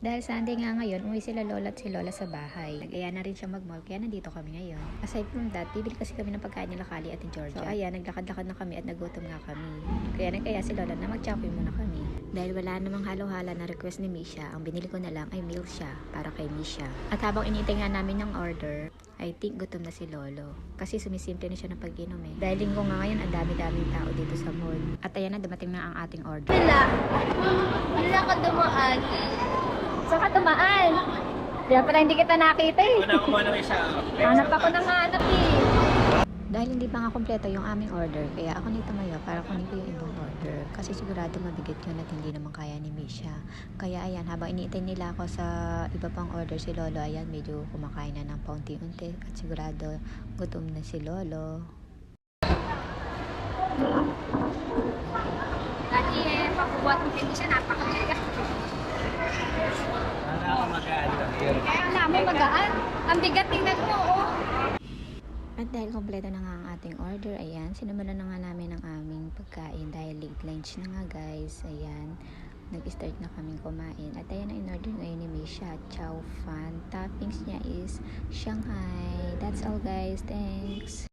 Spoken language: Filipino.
Dahil Sunday nga ngayon, umuwi sila lola at si lola sa bahay. Nag-aya na rin siya mag-mall, kaya nandito kami ngayon. Aside from that, bibili kasi kami ng pagkain nila Kali at ni Georgia. So ayan, naglakad-lakad na kami at nagutom nga kami. Kaya nag-aya si lola na mag-choppy muna kami. Dahil wala namang halo-hala na request ni Misha, ang binili ko na lang ay meal siya para kay Misha. At habang inintay nga namin ng order, I think gutom na si Lolo. Kasi sumisimple na siya ng pag-inom eh. Dahil linggo nga ngayon, ang dami-daming tao dito sa mall. At ayan na, dumating na ang ating order. Wala ka dumaan. Saan ka tumaan? Kaya pala hindi kita nakita eh. Una ko muna isa. Hanap ako ng hanap eh. Dahil hindi pa nga kompleto yung aming order, kaya ako nito tumayo para kunin ko yung ibang order. Kasi sigurado mabigat yun at hindi naman kaya ni Misha. Kaya ayan, habang iniintay nila ako sa iba pang order si Lolo, ayan, medyo kumakain na ng paunti-unti. At sigurado gutom na si Lolo. Dati pakubuhat mo hindi siya napakagaga. Wala ako mag-aano. Kaya alam mo magaan. Ang bigat tingnan mo, oh. At dahil kompleto na nga ang ating order, ayan, sinimulan na nga namin ang aming pagkain dahil late lunch na nga guys. Ayan, nag-start na kaming kumain. At ayan ang in-order ngayon ni Misha, chow fan. Toppings niya is Shanghai. That's all guys, thanks!